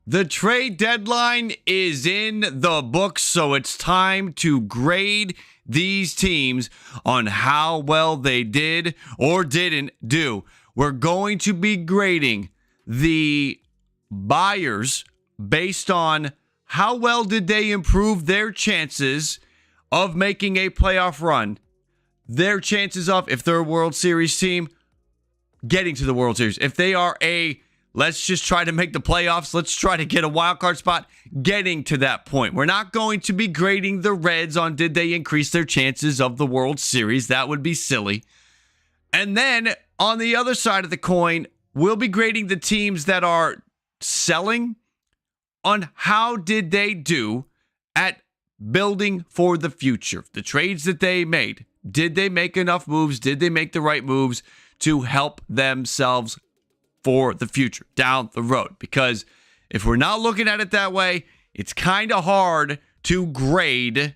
The trade deadline is in the books, so it's time to grade these teams on how well they did or didn't do. We're going to be grading the buyers based on how well did they improve their chances of making a playoff run, their chances of, if they're a World Series team, getting to the World Series. If they are let's just try to make the playoffs, let's try to get a wild card spot, getting to that point. We're not going to be grading the Reds on did they increase their chances of the World Series. That would be silly. And then on the other side of the coin, we'll be grading the teams that are selling on how did they do at building for the future. The trades that they made. Did they make enough moves? Did they make the right moves to help themselves for the future down the road? Because if we're not looking at it that way, it's kind of hard to grade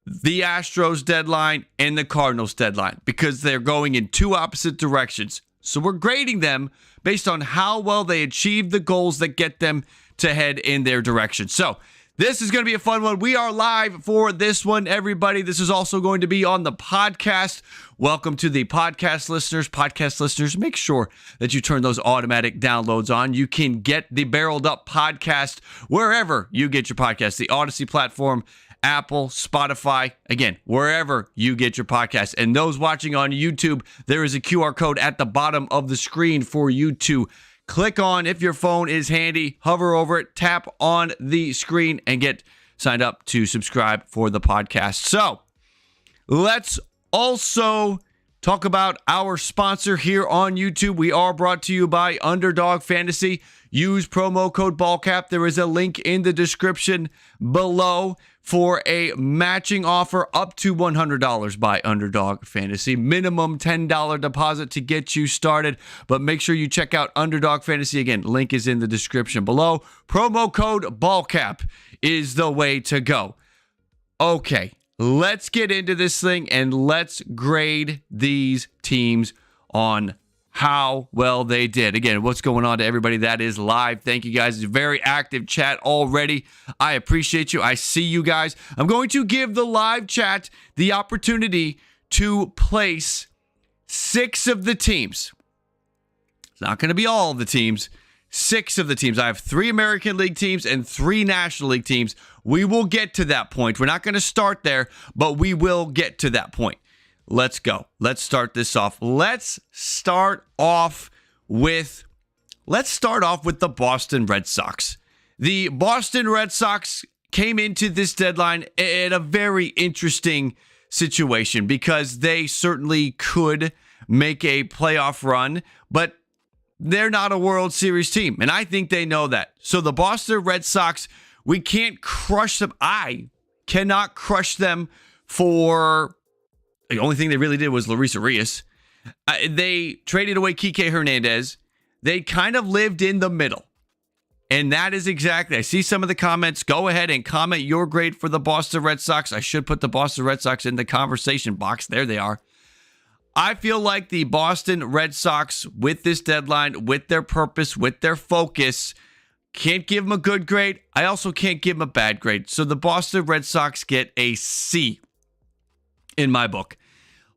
the Astros deadline and the Cardinals deadline because they're going in two opposite directions. So we're grading them based on how well they achieved the goals that get them to head in their direction. So this is going to be a fun one. We are live for this one, everybody. This is also going to be on the podcast. Welcome to the podcast listeners. Podcast listeners, make sure that you turn those automatic downloads on. You can get the Barreled Up podcast wherever you get your podcast. The Odyssey platform, Apple, Spotify, again, wherever you get your podcast. And those watching on YouTube, there is a QR code at the bottom of the screen for you to click on. If your phone is handy, hover over it, tap on the screen, and get signed up to subscribe for the podcast. So let's also talk about our sponsor here on YouTube. We are brought to you by Underdog Fantasy. Use promo code Ballcap. There is a link in the description below for a matching offer up to $100 by Underdog Fantasy. Minimum $10 deposit to get you started, but make sure you check out Underdog Fantasy. Again, link is in the description below. Promo code Ballcap is the way to go. Okay, let's get into this thing and let's grade these teams on how well they did. Again, what's going on to everybody that is live? Thank you guys. It's a very active chat already. I appreciate you. I see you guys. I'm going to give the live chat the opportunity to place 6 of the teams. It's not going to be all of the teams. 6 of the teams. I have 3 American League teams and 3 National League teams. We will get to that point. We're not going to start there, but we will get to that point. Let's go. Let's start this off. Let's start off with the Boston Red Sox. The Boston Red Sox came into this deadline in a very interesting situation because they certainly could make a playoff run, but they're not a World Series team, and I think they know that. So the Boston Red Sox, we can't crush them. I cannot crush them for... The only thing they really did was Luis Arias. They traded away Kike Hernandez. They kind of lived in the middle. And that is exactly, I see some of the comments. Go ahead and comment your grade for the Boston Red Sox. I should put the Boston Red Sox in the conversation box. There they are. I feel like the Boston Red Sox, with this deadline, with their purpose, with their focus, can't give them a good grade. I also can't give them a bad grade. So the Boston Red Sox get a C in my book.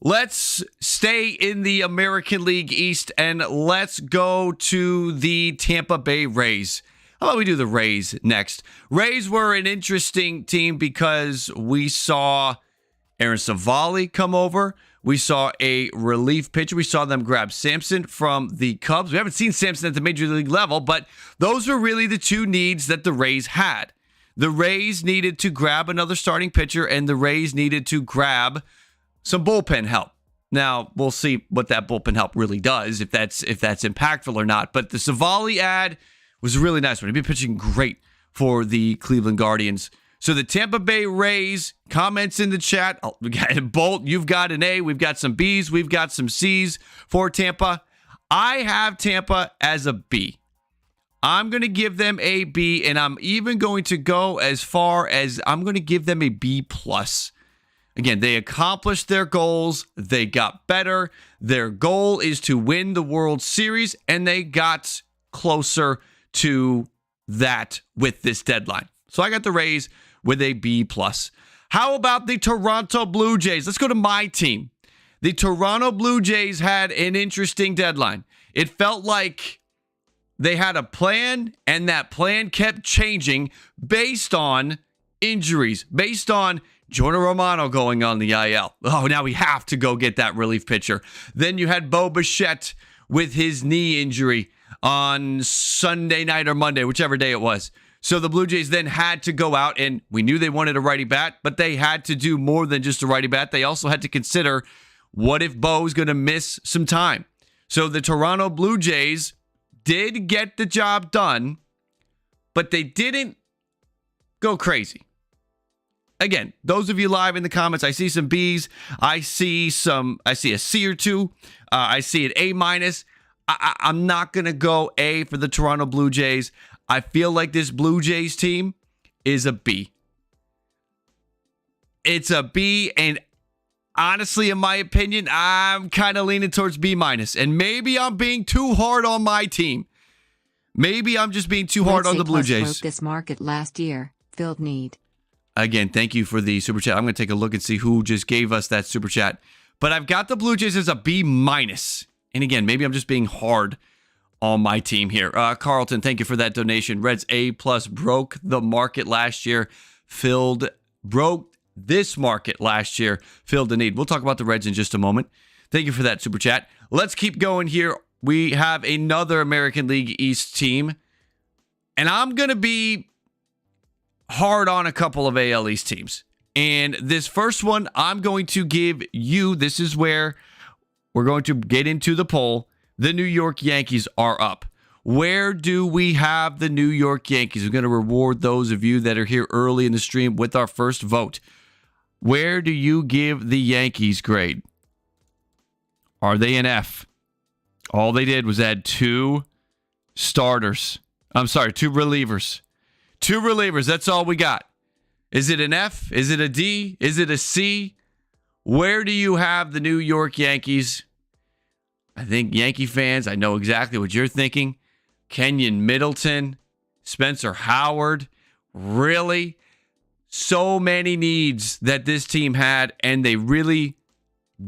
Let's stay in the American League East and let's go to the Tampa Bay Rays. How about we do the Rays next? Rays were an interesting team because we saw Aaron Savali come over. We saw a relief pitcher. We saw them grab Sampson from the Cubs. We haven't seen Sampson at the major league level, but those were really the 2 needs that the Rays had. The Rays needed to grab another starting pitcher, and the Rays needed to grab some bullpen help. Now, we'll see what that bullpen help really does, if that's impactful or not. But the Savali ad was a really nice one. He'd been pitching great for the Cleveland Guardians. So the Tampa Bay Rays, comments in the chat. Oh, we got a Bolt, you've got an A. We've got some Bs. We've got some Cs for Tampa. I have Tampa as a B. I'm going to give them a B, and I'm even going to go as far as I'm going to give them a B+. Again, they accomplished their goals. They got better. Their goal is to win the World Series, and they got closer to that with this deadline. So I got the Rays with a B+. How about the Toronto Blue Jays? Let's go to my team. The Toronto Blue Jays had an interesting deadline. It felt like they had a plan, and that plan kept changing based on injuries, based on Jordan Romano going on the IL. Oh, now we have to go get that relief pitcher. Then you had Bo Bichette with his knee injury on Sunday night or Monday, whichever day it was. So the Blue Jays then had to go out, and we knew they wanted a righty bat, but they had to do more than just a righty bat. They also had to consider, what if Bo's going to miss some time? So the Toronto Blue Jays did get the job done, but they didn't go crazy. Again, those of you live in the comments, I see some B's. I see a C or two. I see an A-. I'm not going to go A for the Toronto Blue Jays. I feel like this Blue Jays team is a B. It's a B, and honestly, in my opinion, I'm kind of leaning towards B-. And maybe I'm being too hard on my team. Maybe I'm just being too hard on the Blue Jays. Broke this market last year. Filled need. Again, thank you for the super chat. I'm going to take a look and see who just gave us that super chat. But I've got the Blue Jays as a B-. And again, maybe I'm just being hard on my team here. Carlton, thank you for that donation. Reds A+ broke the market last year. Broke this market last year. Filled the need. We'll talk about the Reds in just a moment. Thank you for that super chat. Let's keep going here. We have another American League East team. And I'm going to be hard on a couple of AL East teams. And this first one, I'm going to give you, this is where we're going to get into the poll. The New York Yankees are up. Where do we have the New York Yankees? We're going to reward those of you that are here early in the stream with our first vote. Where do you give the Yankees grade? Are they an F? All they did was add two relievers. Two relievers, that's all we got. Is it an F? Is it a D? Is it a C? Where do you have the New York Yankees? I think Yankee fans, I know exactly what you're thinking. Kenyon Middleton, Spencer Howard, really? So many needs that this team had, and they really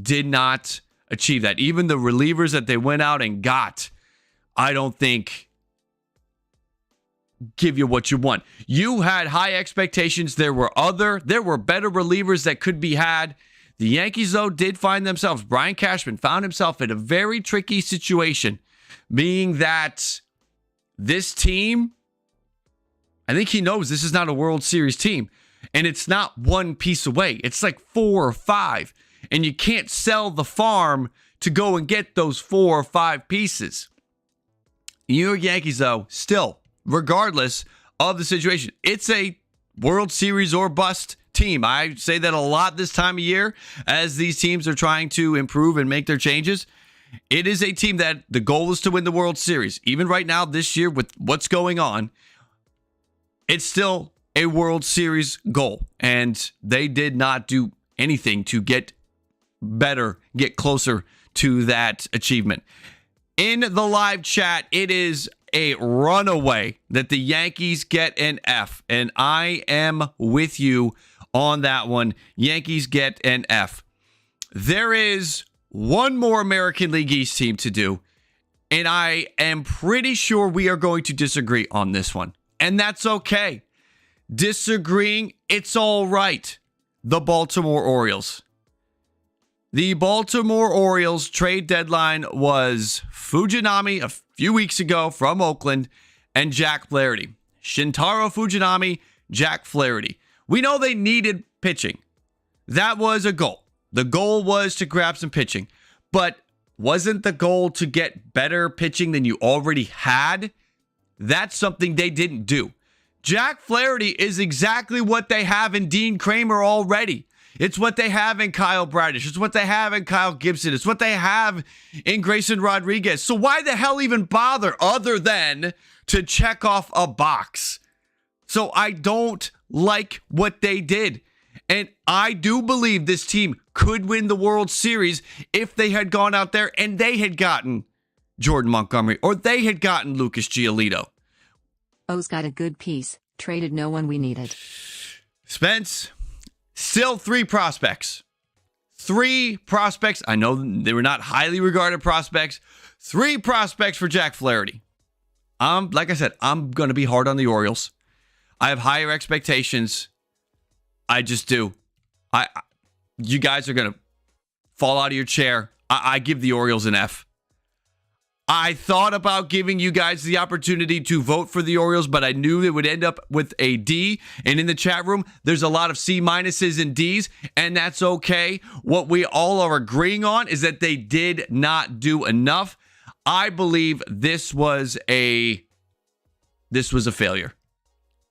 did not achieve that. Even the relievers that they went out and got, I don't think give you what you want. You had high expectations. There were better relievers that could be had. The Yankees, though, did find themselves, Brian Cashman found himself in a very tricky situation, being that this team, I think he knows this is not a World Series team, and it's not one piece away. It's like 4 or 5, and you can't sell the farm to go and get those 4 or 5 pieces. New York Yankees, though, still, regardless of the situation, it's a World Series or bust team. I say that a lot this time of year as these teams are trying to improve and make their changes. It is a team that the goal is to win the World Series. Even right now this year with what's going on, it's still a World Series goal. And they did not do anything to get better, get closer to that achievement. In the live chat, it is a runaway that the Yankees get an F, and I am with you on that one. Yankees get an F. There is one more American League East team to do, and I am pretty sure we are going to disagree on this one, and that's okay. Disagreeing, it's all right. The Baltimore Orioles. The Baltimore Orioles trade deadline was Fujinami a few weeks ago from Oakland and Jack Flaherty. Shintaro Fujinami, Jack Flaherty. We know they needed pitching. That was a goal. The goal was to grab some pitching. But wasn't the goal to get better pitching than you already had? That's something they didn't do. Jack Flaherty is exactly what they have in Dean Kramer already. It's what they have in Kyle Bradish. It's what they have in Kyle Gibson. It's what they have in Grayson Rodriguez. So why the hell even bother other than to check off a box? So I don't like what they did. And I do believe this team could win the World Series if they had gone out there and they had gotten Jordan Montgomery or they had gotten Lucas Giolito. O's got a good piece, traded no one we needed. Spence, still 3 prospects. 3 prospects. I know they were not highly regarded prospects. 3 prospects for Jack Flaherty. Like I said, I'm going to be hard on the Orioles. I have higher expectations. I just do. You guys are going to fall out of your chair. I give the Orioles an F. I thought about giving you guys the opportunity to vote for the Orioles, but I knew it would end up with a D. And in the chat room, there's a lot of C minuses and Ds, and that's okay. What we all are agreeing on is that they did not do enough. I believe this was a failure.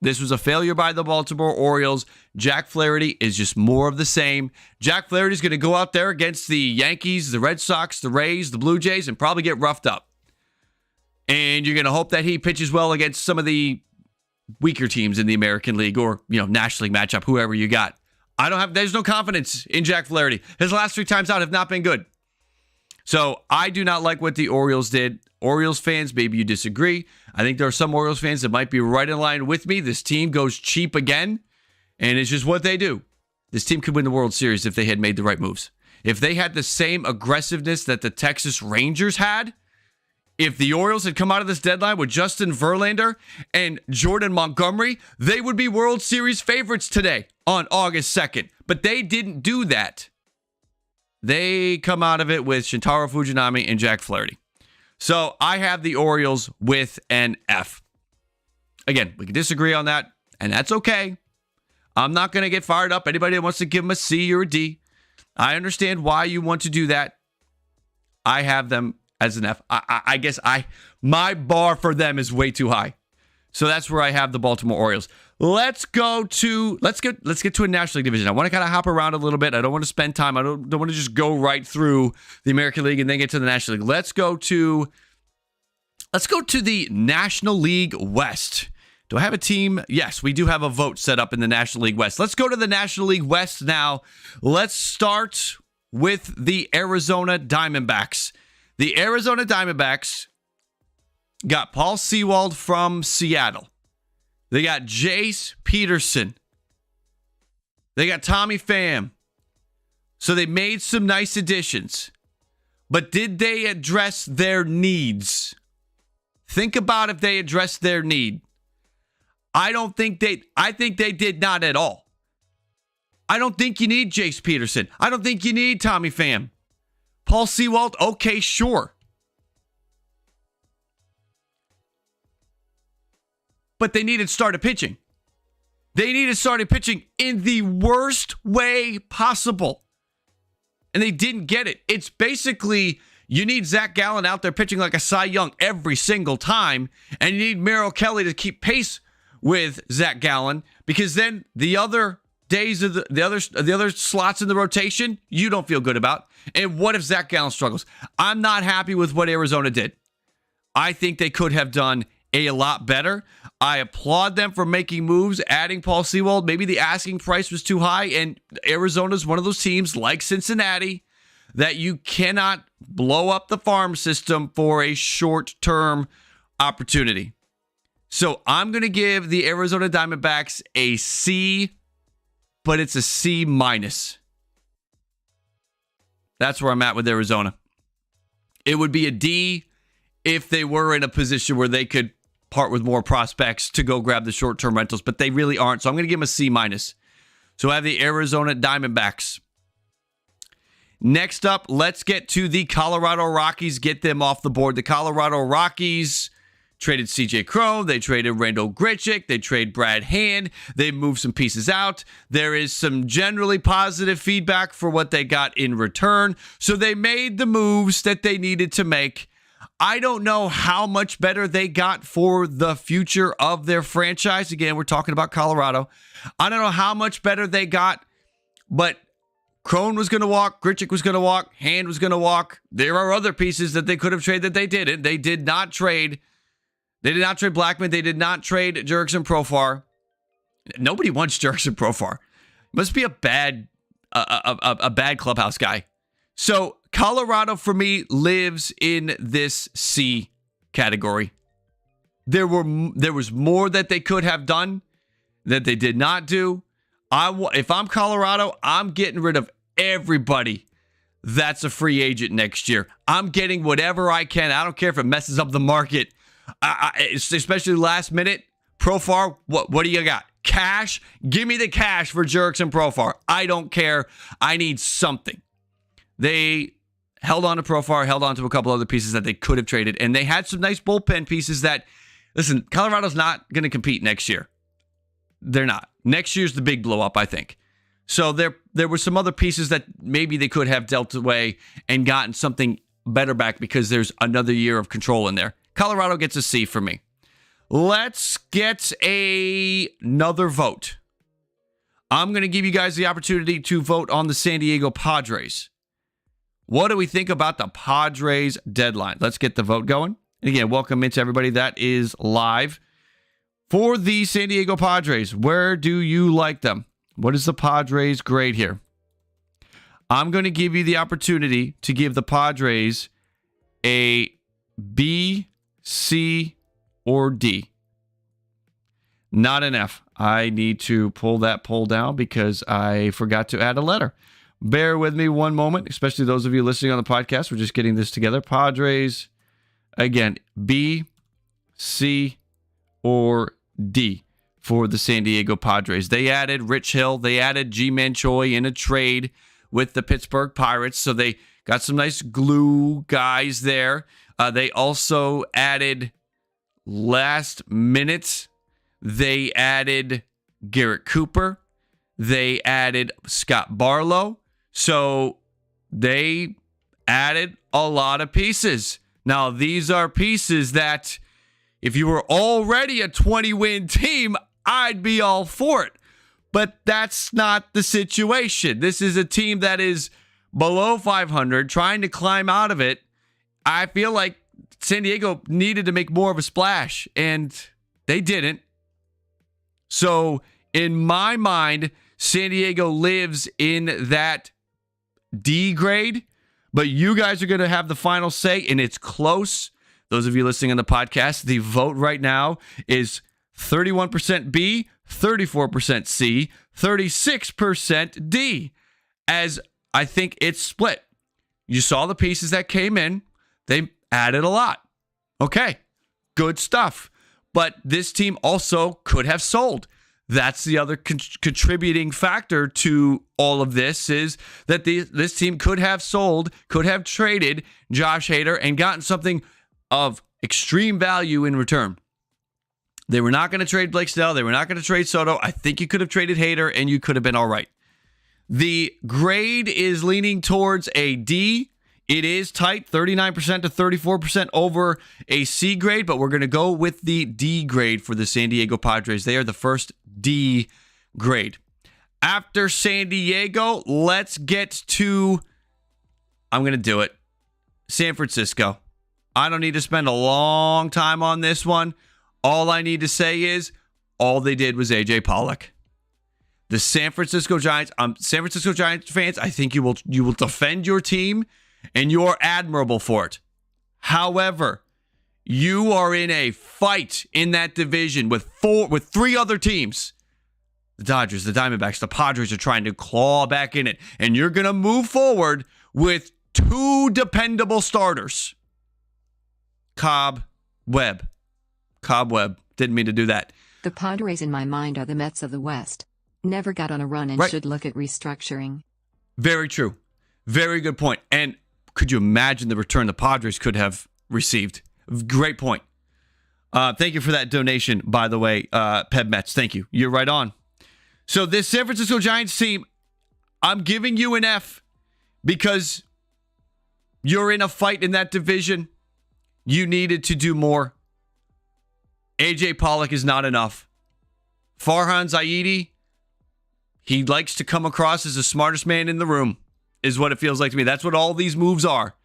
This was a failure by the Baltimore Orioles. Jack Flaherty is just more of the same. Jack Flaherty is going to go out there against the Yankees, the Red Sox, the Rays, the Blue Jays, and probably get roughed up. And you're going to hope that he pitches well against some of the weaker teams in the American League or, National League matchup, whoever you got. There's no confidence in Jack Flaherty. His last 3 times out have not been good. So I do not like what the Orioles did. Orioles fans, maybe you disagree. I think there are some Orioles fans that might be right in line with me. This team goes cheap again, and it's just what they do. This team could win the World Series if they had made the right moves. If they had the same aggressiveness that the Texas Rangers had, if the Orioles had come out of this deadline with Justin Verlander and Jordan Montgomery, they would be World Series favorites today on August 2nd. But they didn't do that. They come out of it with Shintaro Fujinami and Jack Flaherty. So I have the Orioles with an F. Again, we can disagree on that, and that's okay. I'm not going to get fired up. Anybody that wants to give them a C or a D, I understand why you want to do that. I have them as an F. I guess my bar for them is way too high. So that's where I have the Baltimore Orioles. Let's get to a National League division. I want to kind of hop around a little bit. I don't want to spend time. I don't want to just go right through the American League and then get to the National League. Let's go to the National League West. Do I have a team? Yes, we do have a vote set up in the National League West. Let's go to the National League West now. Let's start with the Arizona Diamondbacks. The Arizona Diamondbacks got Paul Sewald from Seattle. They got Jace Peterson. They got Tommy Pham. So they made some nice additions. But did they address their needs? Think about if they addressed their need. I think they did not at all. I don't think you need Jace Peterson. I don't think you need Tommy Pham. Paul Sewald, okay, sure. But they needed starter pitching. They needed starter pitching in the worst way possible. And they didn't get it. It's basically, you need Zach Gallen out there pitching like a Cy Young every single time. And you need Merrill Kelly to keep pace with Zach Gallen. Because then the other days of the other slots in the rotation, you don't feel good about. And what if Zach Gallen struggles? I'm not happy with what Arizona did. I think they could have done a lot better. I applaud them for making moves, adding Paul Sewald. Maybe the asking price was too high, and Arizona's one of those teams like Cincinnati that you cannot blow up the farm system for a short-term opportunity. So I'm going to give the Arizona Diamondbacks a C, but it's a C minus. That's where I'm at with Arizona. It would be a D if they were in a position where they could part with more prospects to go grab the short-term rentals, but they really aren't. So I'm going to give them a C minus. So I have the Arizona Diamondbacks. Next up, let's get to the Colorado Rockies. Get them off the board. The Colorado Rockies traded C.J. Cron. They traded Randall Grichuk. They trade Brad Hand. They moved some pieces out. There is some generally positive feedback for what they got in return. So they made the moves that they needed to make. I don't know how much better they got for the future of their franchise. Again, we're talking about Colorado. I don't know how much better they got, but Cron was going to walk. Grichuk was going to walk. Hand was going to walk. There are other pieces that they could have traded that they didn't. They did not trade. They did not trade Blackman. They did not trade Jurickson Profar. Nobody wants Jurickson Profar. Must be a bad clubhouse guy. So Colorado, for me, lives in this C category. There was more that they could have done that they did not do. If I'm Colorado, I'm getting rid of everybody that's a free agent next year. I'm getting whatever I can. I don't care if it messes up the market, especially last minute. Profar, what do you got? Cash? Give me the cash for Jerks and Profar. I don't care. I need something. They held on to Profar, held on to a couple other pieces that they could have traded, and they had some nice bullpen pieces that, listen, Colorado's not going to compete next year. They're not. Next year's the big blow up, I think. So there were some other pieces that maybe they could have dealt away and gotten something better back because there's another year of control in there. Colorado gets a C for me. Let's get another vote. I'm going to give you guys the opportunity to vote on the San Diego Padres. What do we think about the Padres deadline? Let's get the vote going. And again, welcome into everybody that is live. For the San Diego Padres, where do you like them? What is the Padres grade here? I'm going to give you the opportunity to give the Padres a B, C, or D. Not an F. I need to pull that poll down because I forgot to add a letter. Bear with me one moment, especially those of you listening on the podcast. We're just getting this together. Padres, again, B, C, or D for the San Diego Padres. They added Rich Hill. They added G-Man Choi in a trade with the Pittsburgh Pirates. So they got some nice glue guys there. They also added last minute. They added Garrett Cooper. They added Scott Barlow. So they added a lot of pieces. Now, these are pieces that if you were already a 20-win team, I'd be all for it. But that's not the situation. This is a team that is below 500, trying to climb out of it. I feel like San Diego needed to make more of a splash, and they didn't. So, in my mind, San Diego lives in that D grade, but you guys are going to have the final say, and it's close. Those of you listening on the podcast, the vote right now is 31% B, 34% C, 36% D, as I think it's split. You saw the pieces that came in. They added a lot. Okay, good stuff. But this team also could have sold. That's the other contributing factor to all of this, is that this team could have sold, could have traded Josh Hader and gotten something of extreme value in return. They were not going to trade Blake Snell. They were not going to trade Soto. I think you could have traded Hader and you could have been all right. The grade is leaning towards a D. It is tight, 39% to 34% over a C grade, but we're going to go with the D grade for the San Diego Padres. They are the first D grade. After San Diego, let's get to, I'm going to do it, San Francisco. I don't need to spend a long time on this one. All I need to say is all they did was A.J. Pollock. The San Francisco Giants, San Francisco Giants fans, I think you will defend your team, and you're admirable for it. However, you are in a fight in that division with three other teams. The Dodgers, the Diamondbacks, the Padres are trying to claw back in it. And you're going to move forward with two dependable starters. Cobweb. Didn't mean to do that. The Padres in my mind are the Mets of the West. Never got on a run and should look at restructuring. Very true. Very good point. And could you imagine the return the Padres could have received? Great point. Thank you for that donation, by the way, Peb Mets. Thank you. You're right on. So this San Francisco Giants team, I'm giving you an F because you're in a fight in that division. You needed to do more. A.J. Pollock is not enough. Farhan Zaidi, he likes to come across as the smartest man in the room, is what it feels like to me. That's what all these moves are.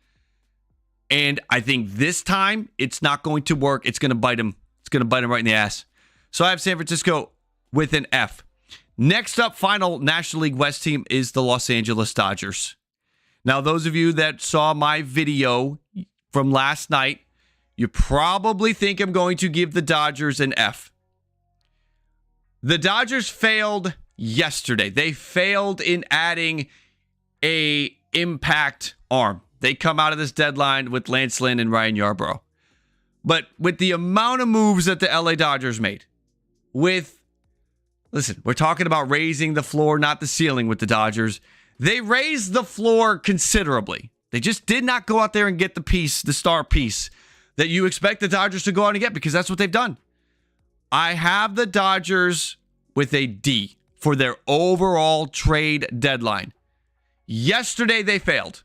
And I think this time, it's not going to work. It's going to bite him. It's going to bite him right in the ass. So I have San Francisco with an F. Next up, final National League West team is the Los Angeles Dodgers. Now, those of you that saw my video from last night, You probably think I'm going to give the Dodgers an F. The Dodgers failed yesterday. They failed in adding a impact arm. They come out of this deadline with Lance Lynn and Ryan Yarbrough. But with the amount of moves that the LA Dodgers made, listen, we're talking about raising the floor, not the ceiling with the Dodgers. They raised the floor considerably. They just did not go out there and get the star piece that you expect the Dodgers to go out and get, because that's what they've done. I have the Dodgers with a D for their overall trade deadline. Yesterday, they failed.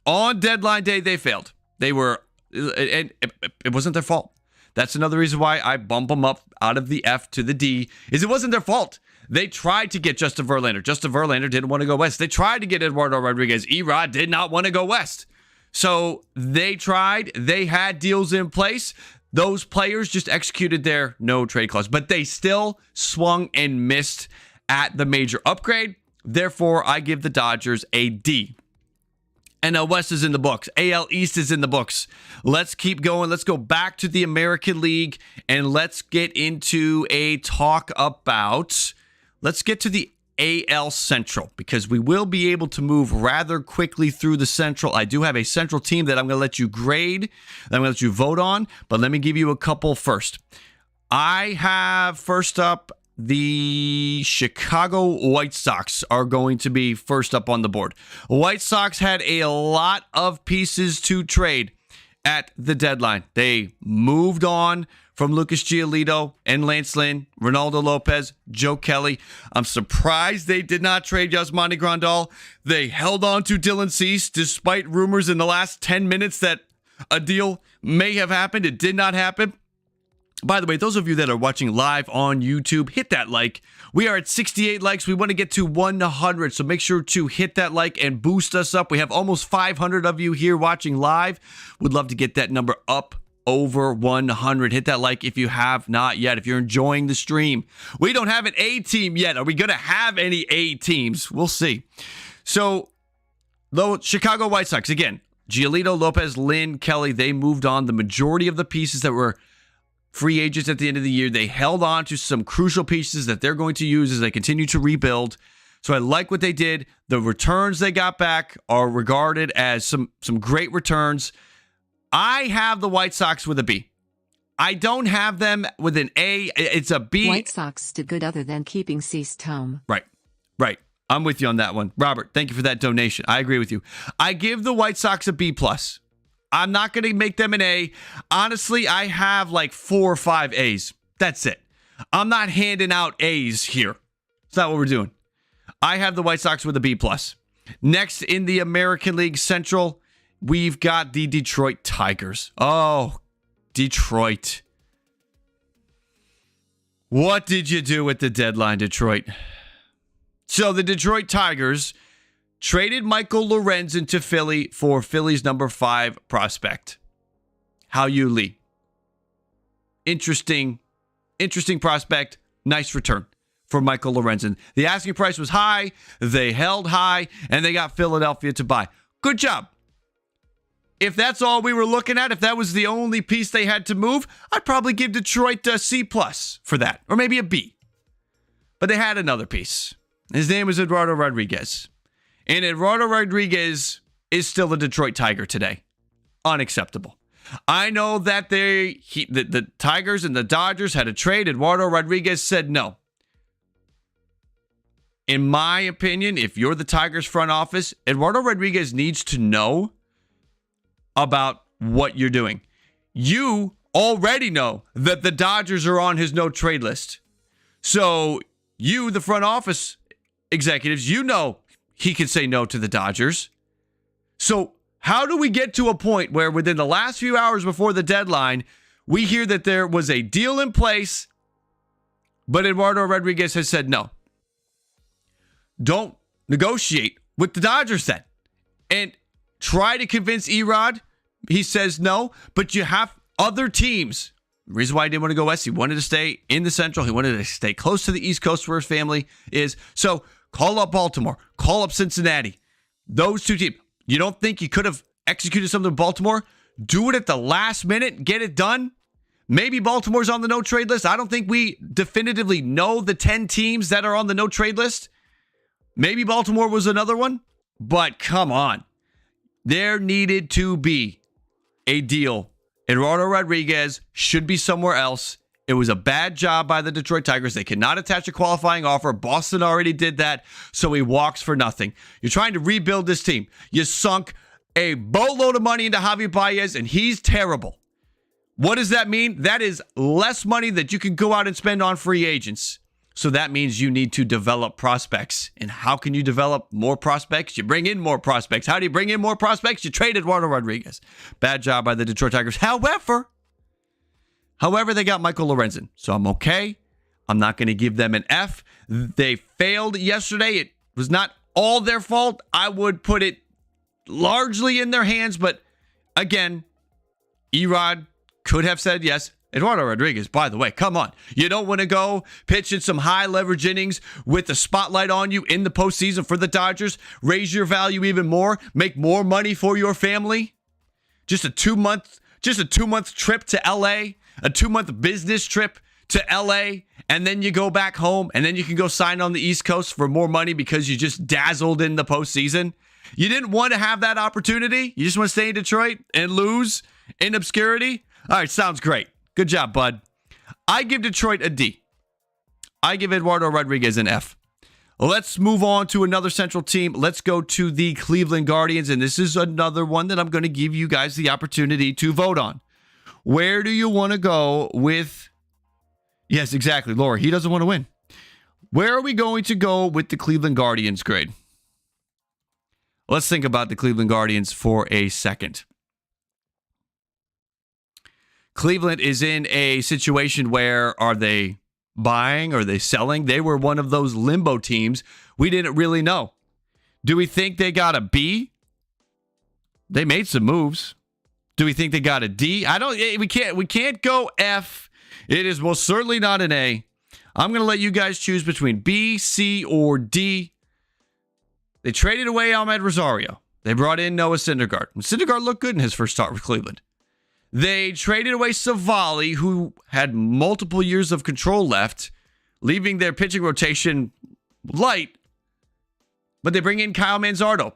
On deadline day, they failed. And it wasn't their fault. That's another reason why I bump them up out of the F to the D, is it wasn't their fault. They tried to get Justin Verlander. Justin Verlander didn't want to go west. They tried to get Eduardo Rodriguez. Erod did not want to go west. So they tried. They had deals in place. Those players just executed their no trade clause, but they still swung and missed at the major upgrade. Therefore, I give the Dodgers a D. NL West is in the books. AL East is in the books. Let's keep going. Let's go back to the American League and let's get into a talk about, let's get to the AL Central, because we will be able to move rather quickly through the Central. I do have a Central team that I'm going to let you grade, that I'm going to let you vote on, but let me give you a couple first. I have first up, the Chicago White Sox are going to be first up on the board. White Sox had a lot of pieces to trade at the deadline. They moved on from Lucas Giolito and Lance Lynn, Ronaldo Lopez, Joe Kelly. I'm surprised they did not trade Yasmani Grandal. They held on to Dylan Cease despite rumors in the last 10 minutes that a deal may have happened. It did not happen. By the way, those of you that are watching live on YouTube, hit that like. We are at 68 likes. We want to get to 100, so make sure to hit that like and boost us up. We have almost 500 of you here watching live. Would love to get that number up over 100. Hit that like if you have not yet, if you're enjoying the stream. We don't have an A team yet. Are we going to have any A teams? We'll see. So, the Chicago White Sox, again, Giolito, Lopez, Lynn, Kelly, they moved on. The majority of the pieces that were free agents at the end of the year, they held on to some crucial pieces that they're going to use as they continue to rebuild. So I like what they did. The returns they got back are regarded as some great returns. I have the White Sox with a B. I don't have them with an A. It's a B. White Sox did good other than keeping Cease home. Right. I'm with you on that one. Robert, thank you for that donation. I agree with you. I give the White Sox a B+. I'm not going to make them an A. Honestly, I have like 4 or 5 A's. That's it. I'm not handing out A's here. It's not what we're doing. I have the White Sox with a B+. Next in the American League Central, we've got the Detroit Tigers. Oh, Detroit. What did you do at the deadline, Detroit? So the Detroit Tigers traded Michael Lorenzen to Philly for Philly's number 5 prospect, Hao-Yu Lee. Interesting prospect. Nice return for Michael Lorenzen. The asking price was high. They held high, and they got Philadelphia to buy. Good job. If that's all we were looking at, if that was the only piece they had to move, I'd probably give Detroit a C+ for that, or maybe a B. But they had another piece. His name is Eduardo Rodriguez. And Eduardo Rodriguez is still a Detroit Tiger today. Unacceptable. I know that the Tigers and the Dodgers had a trade. Eduardo Rodriguez said no. In my opinion, if you're the Tigers front office, Eduardo Rodriguez needs to know about what you're doing. You already know that the Dodgers are on his no trade list. So you, the front office executives, you know he could say no to the Dodgers. So how do we get to a point where within the last few hours before the deadline, we hear that there was a deal in place, but Eduardo Rodriguez has said no? Don't negotiate with the Dodgers then. And try to convince Erod. He says no, but you have other teams. The reason why he didn't want to go west, he wanted to stay in the Central. He wanted to stay close to the East Coast where his family is. So call up Baltimore. Call up Cincinnati. Those two teams. You don't think you could have executed something in Baltimore? do it at the last minute, get it done. Maybe Baltimore's on the no-trade list. I don't think we definitively know the 10 teams that are on the no-trade list. Maybe Baltimore was another one, but come on. There needed to be a deal. Eduardo Rodriguez should be somewhere else. It was a bad job by the Detroit Tigers. They could not attach a qualifying offer. Boston already did that, so he walks for nothing. You're trying to rebuild this team. You sunk a boatload of money into Javier Baez, and he's terrible. What does that mean? That is less money that you can go out and spend on free agents. So that means you need to develop prospects. And how can you develop more prospects? You bring in more prospects. How do you bring in more prospects? You trade Eduardo Rodriguez. Bad job by the Detroit Tigers. However, they got Michael Lorenzen. So I'm okay. I'm not going to give them an F. They failed yesterday. It was not all their fault. I would put it largely in their hands. But again, Erod could have said yes. Eduardo Rodriguez, by the way, come on. You don't want to go pitch in some high leverage innings with the spotlight on you in the postseason for the Dodgers, raise your value even more, make more money for your family. Just a 2-month trip to LA, a 2-month business trip to LA, and then you go back home, and then you can go sign on the East Coast for more money because you just dazzled in the postseason. You didn't want to have that opportunity. You just want to stay in Detroit and lose in obscurity. All right, sounds great. Good job, bud. I give Detroit a D. I give Eduardo Rodriguez an F. Let's move on to another Central team. Let's go to the Cleveland Guardians, and this is another one that I'm going to give you guys the opportunity to vote on. Where do you want to go with... Yes, exactly, Laura. He doesn't want to win. Where are we going to go with the Cleveland Guardians grade? Let's think about the Cleveland Guardians for a second. Cleveland is in a situation where, are they buying? Are they selling? They were one of those limbo teams we didn't really know. Do we think they got a B? They made some moves. Do we think they got a D? We can't go F. It is most certainly not an A. I'm going to let you guys choose between B, C, or D. They traded away Ahmed Rosario. They brought in Noah Syndergaard. Syndergaard looked good in his first start with Cleveland. They traded away Savali, who had multiple years of control left, leaving their pitching rotation light. But they bring in Kyle Manzardo.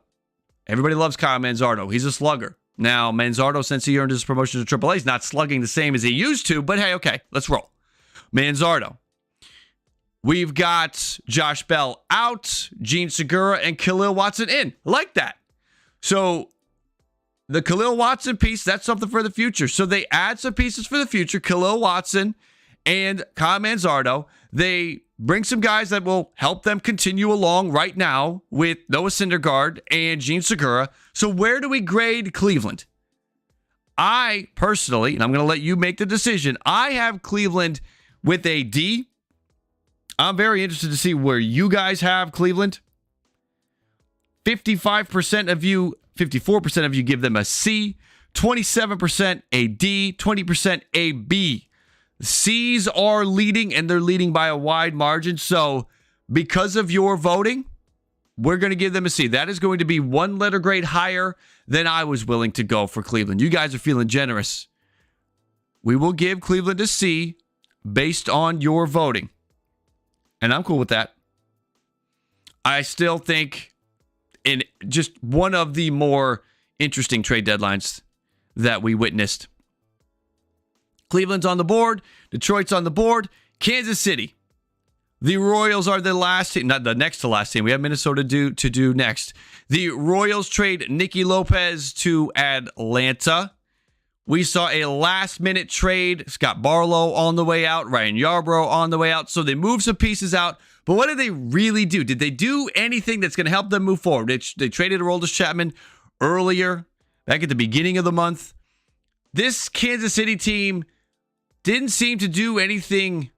Everybody loves Kyle Manzardo. He's a slugger. Now, Manzardo, since he earned his promotion to AAA, is not slugging the same as he used to. But hey, okay, let's roll. Manzardo. We've got Josh Bell out, Gene Segura, and Khalil Watson in. Like that. So the Khalil Watson piece, that's something for the future. So they add some pieces for the future. Khalil Watson and Kyle Manzardo. They bring some guys that will help them continue along right now with Noah Syndergaard and Gene Segura. So where do we grade Cleveland? I personally, and I'm going to let you make the decision, I have Cleveland with a D. I'm very interested to see where you guys have Cleveland. 54% of you give them a C, 27% a D, 20% a B. The C's are leading, and they're leading by a wide margin. So because of your voting, we're going to give them a C. That is going to be one letter grade higher than I was willing to go for Cleveland. You guys are feeling generous. We will give Cleveland a C based on your voting. And I'm cool with that. I still think in just one of the more interesting trade deadlines that we witnessed. Cleveland's on the board. Detroit's on the board. Kansas City. The Royals are the last team, not the next to last team. We have Minnesota to do next. The Royals trade Nicky Lopez to Atlanta. We saw a last-minute trade. Scott Barlow on the way out. Ryan Yarbrough on the way out. So they moved some pieces out. But what did they really do? Did they do anything that's going to help them move forward? They traded Aroldis Chapman earlier, back at the beginning of the month. This Kansas City team didn't seem to do anything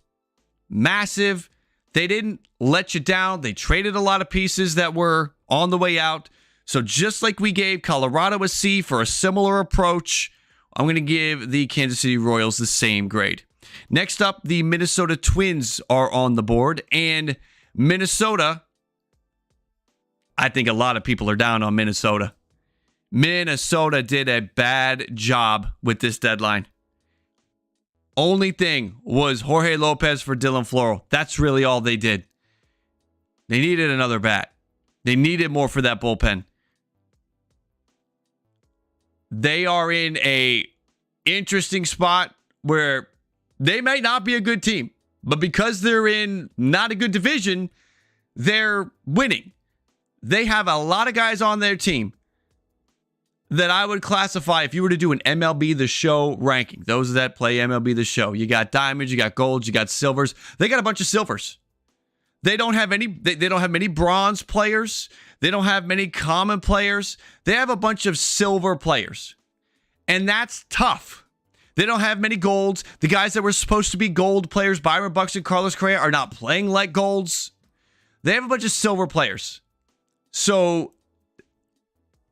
massive. They didn't let you down. They traded a lot of pieces that were on the way out. So just like we gave Colorado a C for a similar approach, I'm going to give the Kansas City Royals the same grade. Next up, the Minnesota Twins are on the board. And Minnesota, I think a lot of people are down on Minnesota. Minnesota did a bad job with this deadline. Only thing was Jorge Lopez for Dylan Floral. That's really all they did. They needed another bat. They needed more for that bullpen. They are in a interesting spot where they might not be a good team, but because they're in not a good division, they're winning. They have a lot of guys on their team that I would classify, if you were to do an MLB The Show ranking, those that play MLB The Show. You got diamonds, you got golds, you got silvers. They got a bunch of silvers. They don't have any. They don't have many bronze players. They don't have many common players. They have a bunch of silver players, and that's tough. They don't have many golds. The guys that were supposed to be gold players, Byron Buxton, Carlos Correa, are not playing like golds. They have a bunch of silver players, so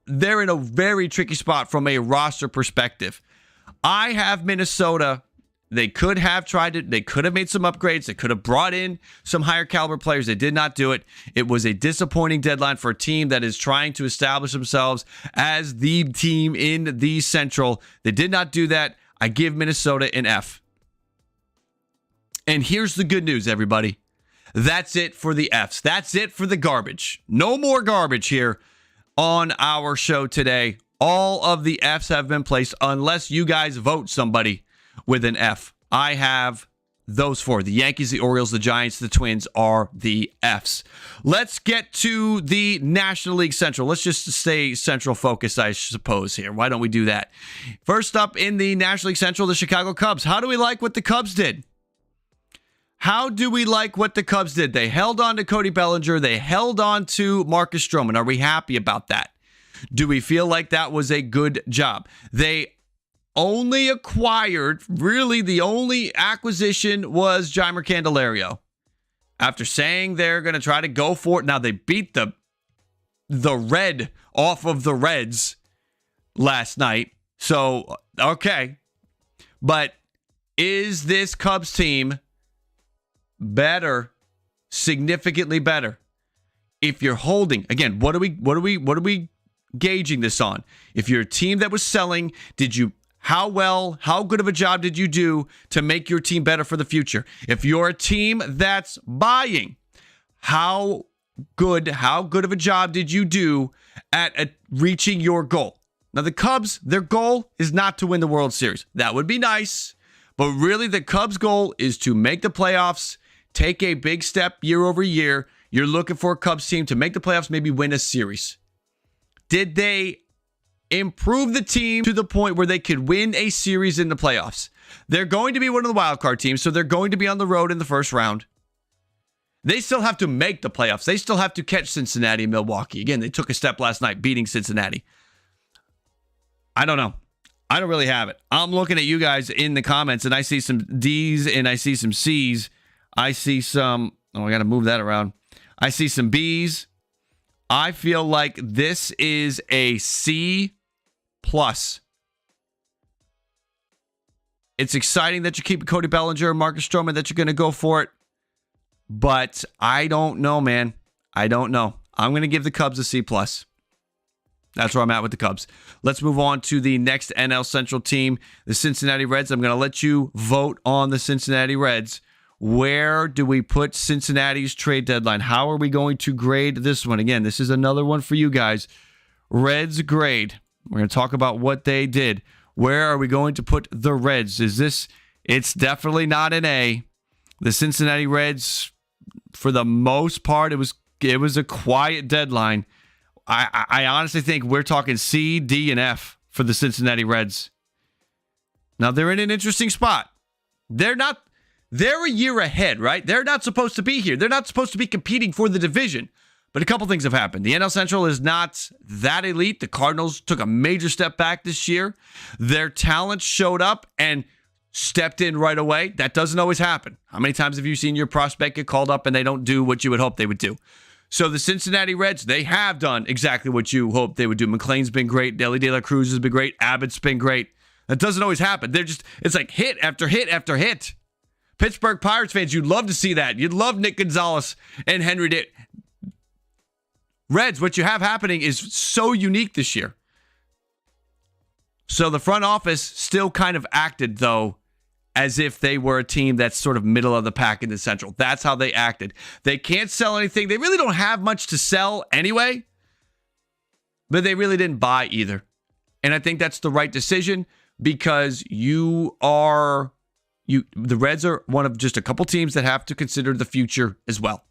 they're in a very tricky spot from a roster perspective. I have Minnesota. They could have tried it. They could have made some upgrades. They could have brought in some higher caliber players. They did not do it. It was a disappointing deadline for a team that is trying to establish themselves as the team in the Central. They did not do that. I give Minnesota an F. And here's the good news, everybody. That's it for the Fs. That's it for the garbage. No more garbage here on our show today. All of the Fs have been placed unless you guys vote somebody with an F. I have those four. The Yankees, the Orioles, the Giants, the Twins are the Fs. Let's get to the National League Central. Let's just stay Central focused, I suppose, here. Why don't we do that? First up in the National League Central, the Chicago Cubs. How do we like what the Cubs did? How do we like what the Cubs did? They held on to Cody Bellinger. They held on to Marcus Stroman. Are we happy about that? Do we feel like that was a good job? They only acquired, really the only acquisition was Jeimer Candelario. After saying they're going to try to go for it. Now they beat the red off of the Reds last night. So, okay. But is this Cubs team better, significantly better? If you're holding, again, what are we gauging this on? If you're a team that was selling, how good of a job did you do to make your team better for the future? If you're a team that's buying, how good of a job did you do at reaching your goal? Now the Cubs, their goal is not to win the World Series. That would be nice, but really the Cubs' goal is to make the playoffs, take a big step year over year. You're looking for a Cubs team to make the playoffs, maybe win a series. Did they improve the team to the point where they could win a series in the playoffs? They're going to be one of the wild card teams, so they're going to be on the road in the first round. They still have to make the playoffs. They still have to catch Cincinnati and Milwaukee. Again, they took a step last night, beating Cincinnati. I don't know. I don't really have it. I'm looking at you guys in the comments, and I see some D's and I see some C's. I see some, I got to move that around. I see some B's. I feel like this is a C+. It's exciting that you keep Cody Bellinger and Marcus Stroman, that you're going to go for it. But I don't know, man. I don't know. I'm going to give the Cubs a C+. That's where I'm at with the Cubs. Let's move on to the next NL Central team, the Cincinnati Reds. I'm going to let you vote on the Cincinnati Reds. Where do we put Cincinnati's trade deadline? How are we going to grade this one? Again, this is another one for you guys. Reds grade. We're going to talk about what they did. Where are we going to put the Reds? It's definitely not an A. The Cincinnati Reds, for the most part, it was a quiet deadline. I honestly think we're talking C, D, and F for the Cincinnati Reds. Now, they're in an interesting spot. They're a year ahead, right? They're not supposed to be here. They're not supposed to be competing for the division. But a couple things have happened. The NL Central is not that elite. The Cardinals took a major step back this year. Their talent showed up and stepped in right away. That doesn't always happen. How many times have you seen your prospect get called up and they don't do what you would hope they would do? So the Cincinnati Reds, they have done exactly what you hoped they would do. McClain's been great. Deli De La Cruz has been great. Abbott's been great. That doesn't always happen. It's like hit after hit after hit. Pittsburgh Pirates fans, you'd love to see that. You'd love Nick Gonzalez and Henry Reds, what you have happening is so unique this year. So the front office still kind of acted, though, as if they were a team that's sort of middle of the pack in the Central. That's how they acted. They can't sell anything. They really don't have much to sell anyway, but they really didn't buy either. And I think that's the right decision because the Reds are one of just a couple teams that have to consider the future as well.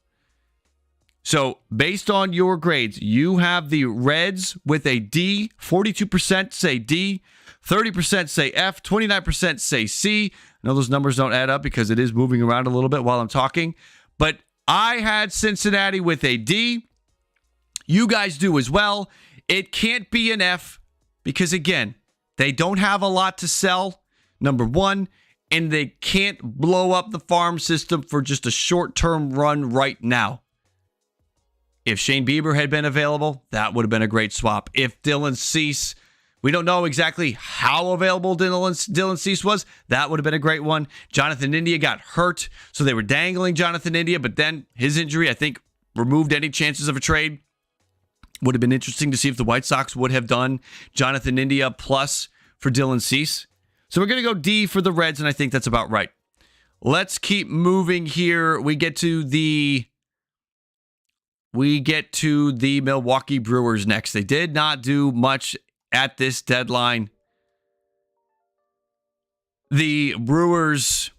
So based on your grades, you have the Reds with a D, 42% say D, 30% say F, 29% say C. I know those numbers don't add up because it is moving around a little bit while I'm talking, but I had Cincinnati with a D. You guys do as well. It can't be an F because, again, they don't have a lot to sell, number one, and they can't blow up the farm system for just a short-term run right now. If Shane Bieber had been available, that would have been a great swap. If Dylan Cease, we don't know exactly how available Dylan Cease was, that would have been a great one. Jonathan India got hurt, so they were dangling Jonathan India, but then his injury, I think, removed any chances of a trade. Would have been interesting to see if the White Sox would have done Jonathan India plus for Dylan Cease. So we're going to go D for the Reds, and I think that's about right. Let's keep moving here. We get to the Milwaukee Brewers next. They did not do much at this deadline. The Brewers,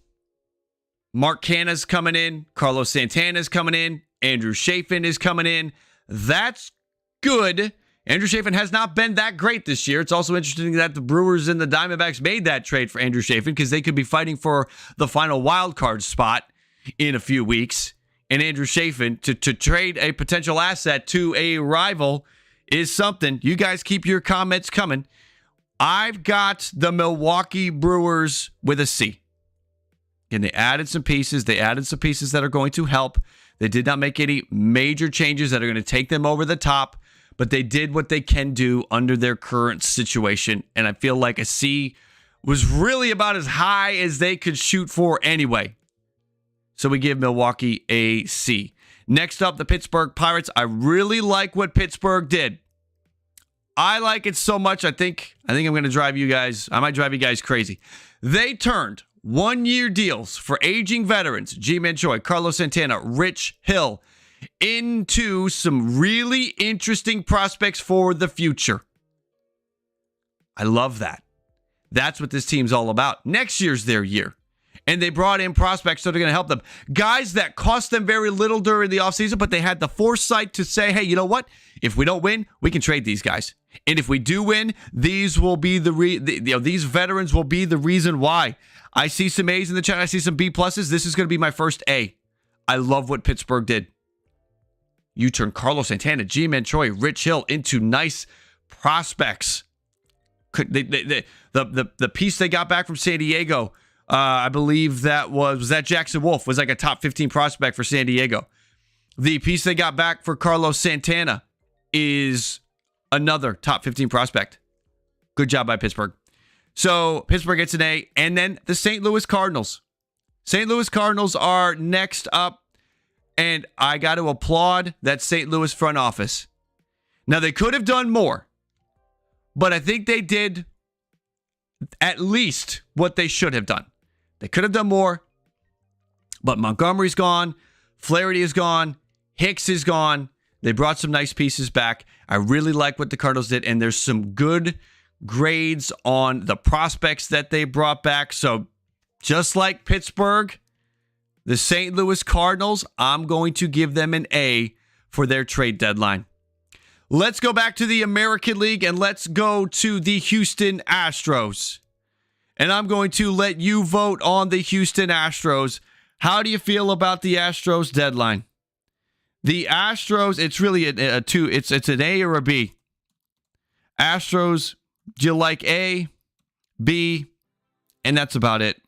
Mark Canha's coming in, Carlos Santana's coming in, Andrew Chafin is coming in. That's good. Andrew Chafin has not been that great this year. It's also interesting that the Brewers and the Diamondbacks made that trade for Andrew Chafin because they could be fighting for the final wild card spot in a few weeks. And Andrew Chafin, to trade a potential asset to a rival is something. You guys keep your comments coming. I've got the Milwaukee Brewers with a C. And they added some pieces. They added some pieces that are going to help. They did not make any major changes that are going to take them over the top, but they did what they can do under their current situation. And I feel like a C was really about as high as they could shoot for anyway. So we give Milwaukee a C. Next up, the Pittsburgh Pirates. I really like what Pittsburgh did. I like it so much, I think I'm going to drive you guys, I might drive you guys crazy. They turned one-year deals for aging veterans, Ji-Man Choi, Carlos Santana, Rich Hill, into some really interesting prospects for the future. I love that. That's what this team's all about. Next year's their year. And they brought in prospects that are going to help them. Guys that cost them very little during the offseason, but they had the foresight to say, hey, you know what? If we don't win, we can trade these guys. And if we do win, these will be these veterans will be the reason why. I see some A's in the chat. I see some B pluses. This is going to be my first A. I love what Pittsburgh did. You turn Carlos Santana, Ji-Man Choi, Rich Hill into nice prospects. The piece they got back from San Diego, I believe that was that Jackson Wolf was like a top 15 prospect for San Diego. The piece they got back for Carlos Santana is another top 15 prospect. Good job by Pittsburgh. So Pittsburgh gets an A. And then the St. Louis Cardinals. St. Louis Cardinals are next up. And I got to applaud that St. Louis front office. Now, they could have done more. But I think they did at least what they should have done. They could have done more. But Montgomery's gone. Flaherty is gone. Hicks is gone. They brought some nice pieces back. I really like what the Cardinals did. And there's some good grades on the prospects that they brought back. So just like Pittsburgh, the St. Louis Cardinals, I'm going to give them an A for their trade deadline. Let's go back to the American League and let's go to the Houston Astros. And I'm going to let you vote on the Houston Astros. How do you feel about the Astros deadline? The Astros, it's really a two. It's an A or a B. Astros, do you like A, B, and that's about it.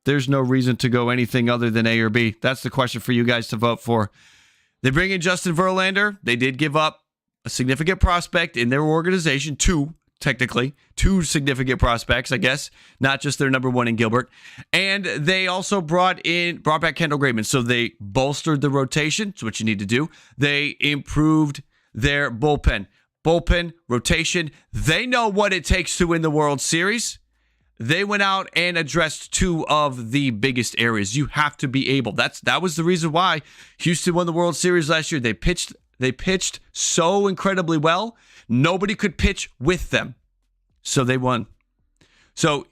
There's no reason to go anything other than A or B. That's the question for you guys to vote for. They bring in Justin Verlander. They did give up a significant prospect in their organization. Two significant prospects, I guess. Not just their number one in Gilbert. And they also brought back Kendall Graveman. So they bolstered the rotation. That's what you need to do. They improved their bullpen. bullpen, rotation. They know what it takes to win the World Series. They went out and addressed two of the biggest areas. You have to be able. That was the reason why Houston won the World Series last year. They pitched so incredibly well. Nobody could pitch with them. So they won. So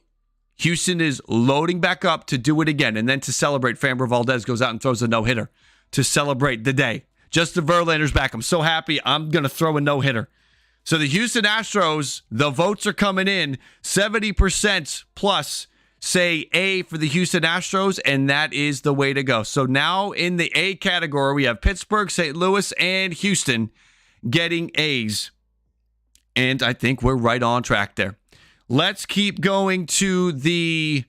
Houston is loading back up to do it again. And then to celebrate, Framber Valdez goes out and throws a no-hitter to celebrate the day. Justin Verlander's back. I'm so happy. I'm going to throw a no-hitter. So the Houston Astros, the votes are coming in. 70% plus say A for the Houston Astros, and that is the way to go. So now in the A category, we have Pittsburgh, St. Louis, and Houston getting A's. And I think we're right on track there. Let's keep going to the...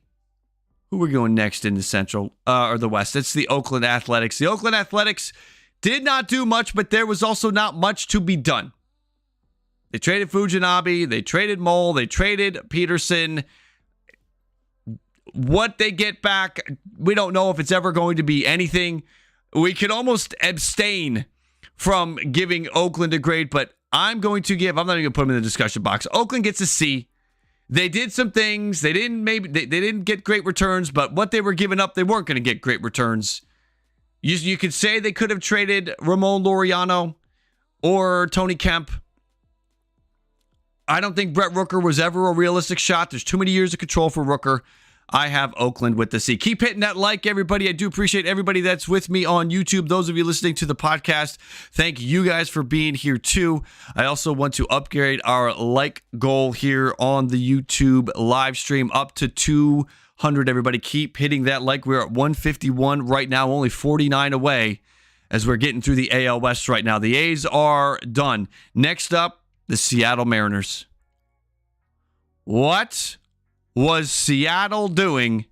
Who are we going next in the Central or the West? It's the Oakland Athletics. The Oakland Athletics did not do much, but there was also not much to be done. They traded Fujinabe, they traded Mole, they traded Peterson. What they get back, we don't know if it's ever going to be anything. We could almost abstain from giving Oakland a grade, but I'm not even going to put them in the discussion box. Oakland gets a C. They did some things. They didn't get great returns, but what they were giving up, they weren't going to get great returns. You could say they could have traded Ramon Laureano or Tony Kemp. I don't think Brett Rooker was ever a realistic shot. There's too many years of control for Rooker. I have Oakland with the C. Keep hitting that like, everybody. I do appreciate everybody that's with me on YouTube. Those of you listening to the podcast, thank you guys for being here too. I also want to upgrade our like goal here on the YouTube live stream up to 200. Everybody keep hitting that like. We're at 151 right now, only 49 away as we're getting through the AL West right now. The A's are done. Next up, the Seattle Mariners. What was Seattle doing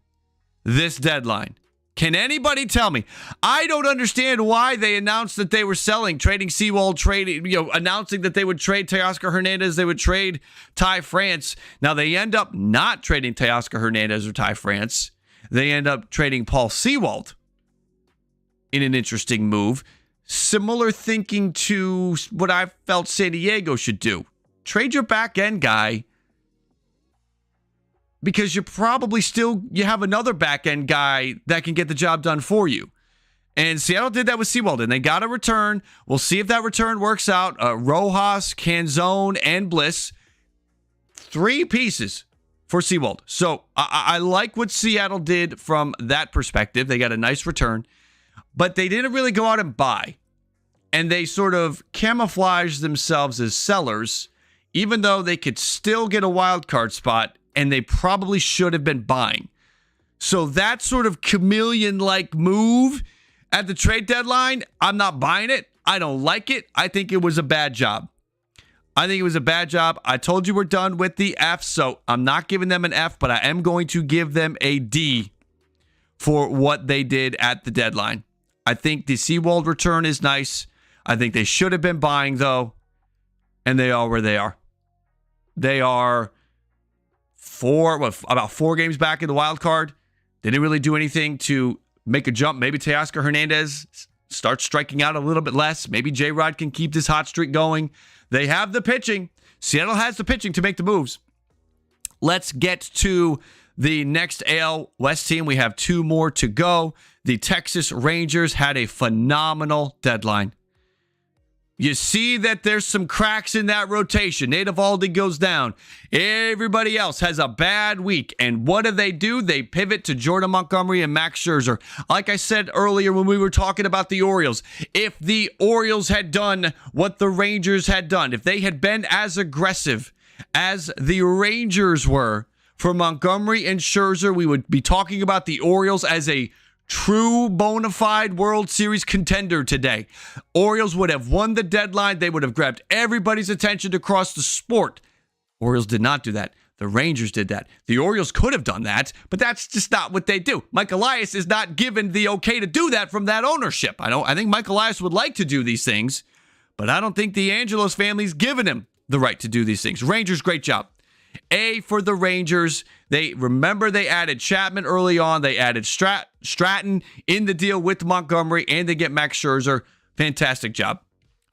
this deadline? Can anybody tell me? I don't understand why they announced that they were trading Seawald, announcing that they would trade Teoscar Hernandez, they would trade Ty France. Now they end up not trading Teoscar Hernandez or Ty France. They end up trading Paul Sewald in an interesting move. Similar thinking to what I felt San Diego should do. Trade your back end guy because you have another back end guy that can get the job done for you. And Seattle did that with Sewald, and they got a return. We'll see if that return works out. Rojas, Canzone, and Bliss. 3 pieces for Sewald. So I like what Seattle did from that perspective. They got a nice return, but they didn't really go out and buy. And they sort of camouflaged themselves as sellers, even though they could still get a wild card spot, and they probably should have been buying. So that sort of chameleon-like move at the trade deadline, I'm not buying it. I don't like it. I think it was a bad job. I told you we're done with the F, so I'm not giving them an F, but I am going to give them a D for what they did at the deadline. I think the Sewald return is nice. I think they should have been buying, though, and they are where they are. They are about 4 games back in the wild card. They didn't really do anything to make a jump. Maybe Teoscar Hernandez starts striking out a little bit less. Maybe J-Rod can keep this hot streak going. They have the pitching. Seattle has the pitching to make the moves. Let's get to the next AL West team. We have 2 more to go. The Texas Rangers had a phenomenal deadline. You see that there's some cracks in that rotation. Nate Eovaldi goes down. Everybody else has a bad week. And what do? They pivot to Jordan Montgomery and Max Scherzer. Like I said earlier when we were talking about the Orioles, if the Orioles had done what the Rangers had done, if they had been as aggressive as the Rangers were for Montgomery and Scherzer, we would be talking about the Orioles as a true bona fide World Series contender today. Orioles would have won the deadline. They would have grabbed everybody's attention across the sport. Orioles did not do that. The Rangers did that. The Orioles could have done that, but that's just not what they do. Mike Elias is not given the okay to do that from that ownership. I think Mike Elias would like to do these things, but I don't think the Angelos family's given him the right to do these things. Rangers, great job. A for the Rangers. They added Chapman early on. They added Stratton in the deal with Montgomery, and they get Max Scherzer. Fantastic job.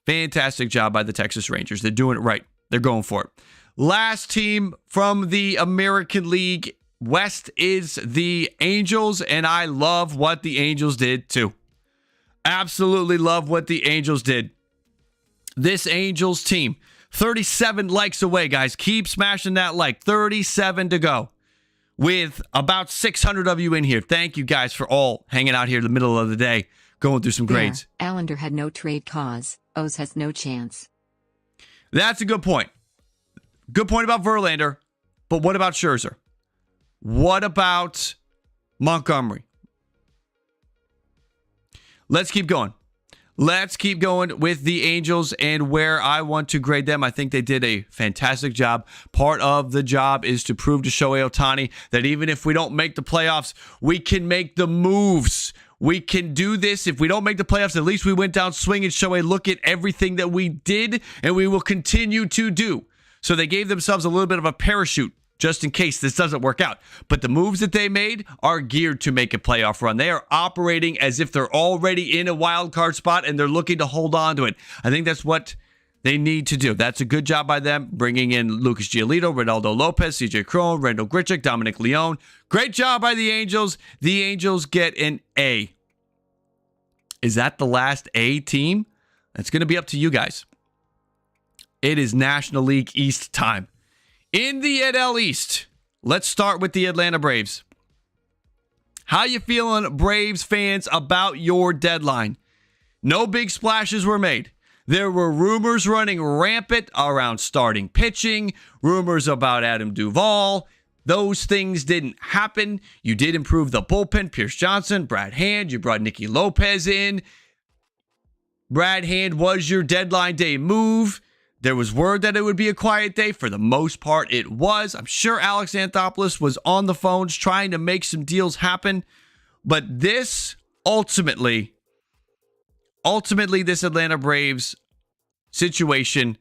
Fantastic job by the Texas Rangers. They're doing it right. They're going for it. Last team from the American League West is the Angels, and I love what the Angels did too. Absolutely love what the Angels did. This Angels team, 37 likes away, guys. Keep smashing that like. 37 to go with about 600 of you in here. Thank you guys for all hanging out here in the middle of the day, going through some grades. Allender had no trade cause. O's has no chance. That's a good point. Good point about Verlander. But what about Scherzer? What about Montgomery? Let's keep going. Let's keep going with the Angels and where I want to grade them. I think they did a fantastic job. Part of the job is to prove to Shohei Ohtani that even if we don't make the playoffs, we can make the moves. We can do this. If we don't make the playoffs, at least we went down swinging. Shohei, look at everything that we did and we will continue to do. So they gave themselves a little bit of a parachute just in case this doesn't work out. But the moves that they made are geared to make a playoff run. They are operating as if they're already in a wild card spot and they're looking to hold on to it. I think that's what they need to do. That's a good job by them, bringing in Lucas Giolito, Ronaldo Lopez, CJ Cron, Randall Grichuk, Dominic Leone. Great job by the Angels. The Angels get an A. Is that the last A team? That's going to be up to you guys. It is National League East time. In the NL East, let's start with the Atlanta Braves. How you feeling, Braves fans, about your deadline? No big splashes were made. There were rumors running rampant around starting pitching, rumors about Adam Duvall. Those things didn't happen. You did improve the bullpen. Pierce Johnson, Brad Hand. You brought Nicky Lopez in. Brad Hand was your deadline day move. There was word that it would be a quiet day. For the most part, it was. I'm sure Alex Anthopoulos was on the phones trying to make some deals happen. But this ultimately, this Atlanta Braves situation,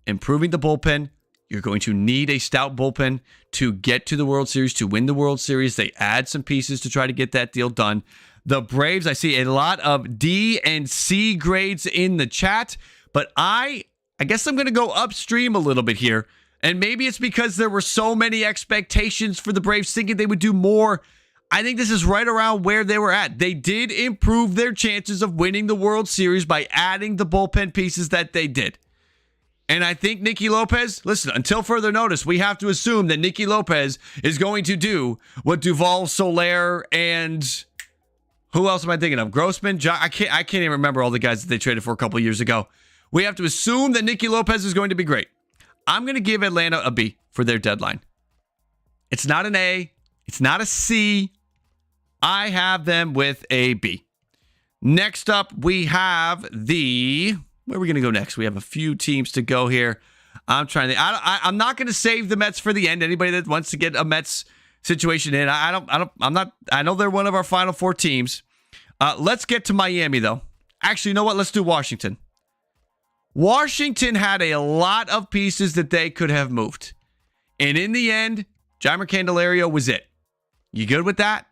improving the bullpen. You're going to need a stout bullpen to get to the World Series, to win the World Series. They add some pieces to try to get that deal done. The Braves, I see a lot of D and C grades in the chat, but I guess I'm going to go upstream a little bit here. And maybe it's because there were so many expectations for the Braves thinking they would do more. I think this is right around where they were at. They did improve their chances of winning the World Series by adding the bullpen pieces that they did. And I think Nicky Lopez, listen, until further notice, we have to assume that Nicky Lopez is going to do what Duvall, Soler, and who else am I thinking of? Grossman? I can't even remember all the guys that they traded for a couple years ago. We have to assume that Nicky Lopez is going to be great. I'm going to give Atlanta a B for their deadline. It's not an A. It's not a C. I have them with a B. Next up, we have the... Where are we going to go next? We have a few teams to go here. I'm trying to... I'm not going to save the Mets for the end. Anybody that wants to get a Mets situation in, I know they're one of our final four teams. Let's get to Miami, though. Actually, you know what? Let's do Washington. Washington had a lot of pieces that they could have moved. And in the end, Jeimer Candelario was it. You good with that?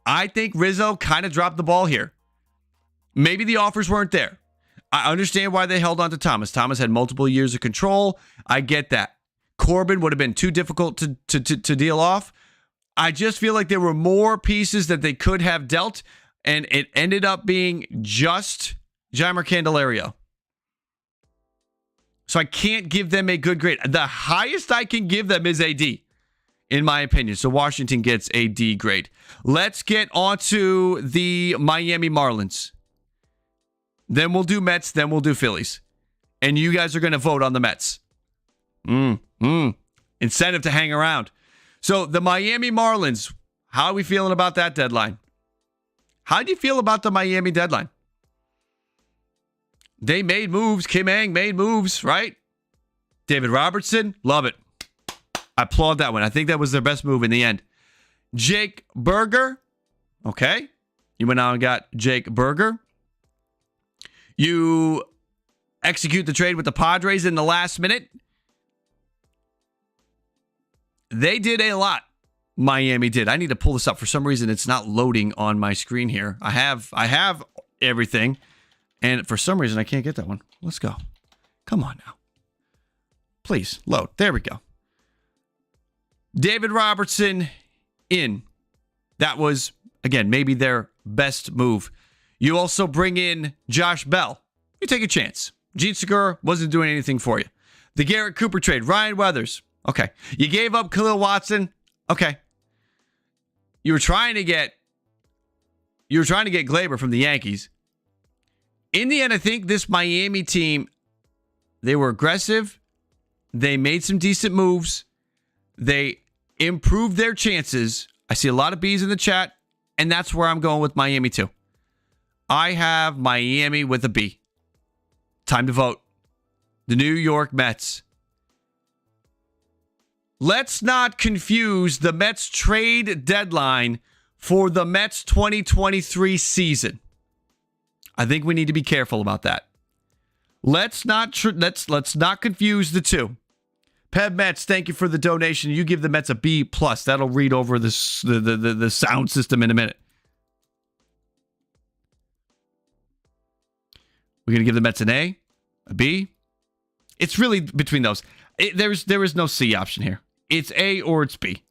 I think Rizzo kind of dropped the ball here. Maybe the offers weren't there. I understand why they held on to Thomas. Thomas had multiple years of control. I get that. Corbin would have been too difficult to deal off. I just feel like there were more pieces that they could have dealt, and it ended up being just Jeimer Candelario. So I can't give them a good grade. The highest I can give them is a D, in my opinion. So Washington gets a D grade. Let's get on to the Miami Marlins. Then we'll do Mets, then we'll do Phillies. And you guys are going to vote on the Mets. Incentive to hang around. So the Miami Marlins, how are we feeling about that deadline? How do you feel about the Miami deadline? They made moves. Kim Ng made moves, right? David Robertson, love it. I applaud that one. I think that was their best move in the end. Jake Burger, okay. You went out and got Jake Burger. You execute the trade with the Padres in the last minute. They did a lot. Miami did. I need to pull this up. For some reason, it's not loading on my screen here. I have everything. And for some reason, I can't get that one. Let's go. Come on now. Please, load. There we go. David Robertson in. That was, again, maybe their best move. You also bring in Josh Bell. You take a chance. Gene Segura wasn't doing anything for you. The Garrett Cooper trade. Ryan Weathers. Okay. You gave up Khalil Watson. Okay. You were trying to get Glaber from the Yankees. In the end, I think this Miami team, they were aggressive. They made some decent moves. They improved their chances. I see a lot of B's in the chat, and that's where I'm going with Miami too. I have Miami with a B. Time to vote. The New York Mets. Let's not confuse the Mets trade deadline for the Mets 2023 season. I think we need to be careful about that. Let's not confuse the two. Peb Mets, thank you for the donation. You give the Mets a B plus. That'll read over the sound system in a minute. We're gonna give the Mets an A B. It's really between those. There is no C option here. It's A or it's B.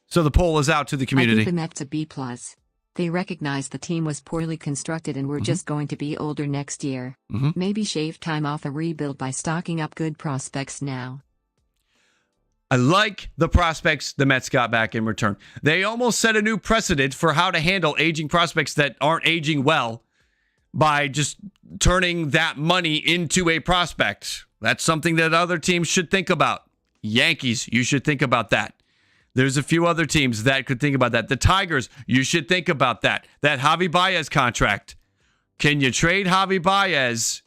So the poll is out to the community. I give the Mets a B plus. They recognize the team was poorly constructed and were just going to be older next year. Maybe shave time off a rebuild by stocking up good prospects now. I like the prospects the Mets got back in return. They almost set a new precedent for how to handle aging prospects that aren't aging well by just turning that money into a prospect. That's something that other teams should think about. Yankees, you should think about that. There's a few other teams that could think about that. The Tigers, you should think about that. That Javi Baez contract. Can you trade Javi Baez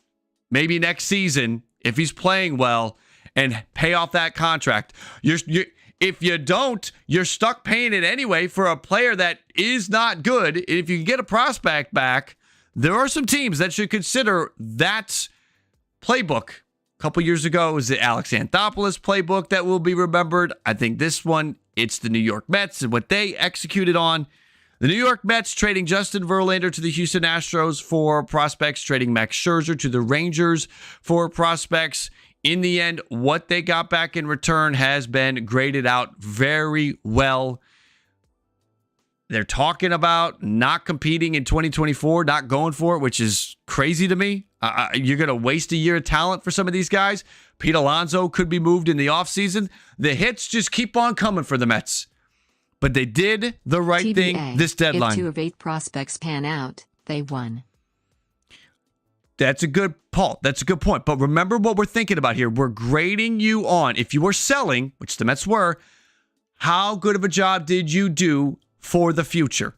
maybe next season if he's playing well and pay off that contract? If you don't, you're stuck paying it anyway for a player that is not good. If you can get a prospect back, there are some teams that should consider that playbook. A couple years ago, it was the Alex Anthopoulos playbook that will be remembered. I think this one, it's the New York Mets and what they executed on. The New York Mets trading Justin Verlander to the Houston Astros for prospects, trading Max Scherzer to the Rangers for prospects. In the end, what they got back in return has been graded out very well. They're talking about not competing in 2024, not going for it, which is crazy to me. You're going to waste a year of talent for some of these guys. Pete Alonso could be moved in the offseason. The hits just keep on coming for the Mets. But they did the right thing this deadline. If 2 of 8 prospects pan out, they won. That's a good Paul. That's a good point. But remember what we're thinking about here. We're grading you on, if you were selling, which the Mets were, how good of a job did you do for the future?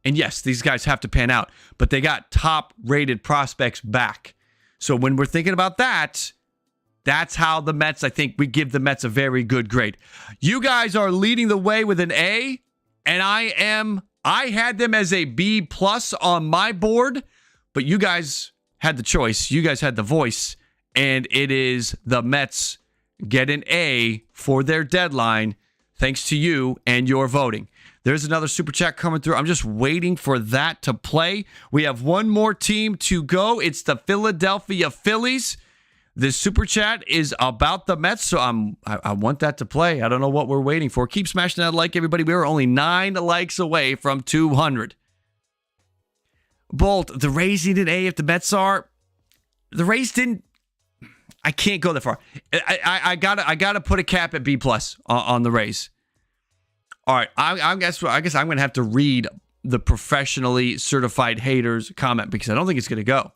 And yes, these guys have to pan out, but they got top-rated prospects back. So when we're thinking about that, that's how the Mets, I think we give the Mets a very good grade. You guys are leading the way with an A, and I had them as a B plus on my board, but you guys had the choice. You guys had the voice, and it is the Mets get an A for their deadline, thanks to you and your voting. There's another super chat coming through. I'm just waiting for that to play. We have one more team to go. It's the Philadelphia Phillies. This super chat is about the Mets, so I want that to play. I don't know what we're waiting for. Keep smashing that like, everybody. We are only 9 likes away from 200. Bolt, the Rays need an A if the Mets are. The Rays didn't. I can't go that far. I gotta put a cap at B plus on the Rays. All right, I guess I'm going to have to read the professionally certified haters comment because I don't think it's going to go.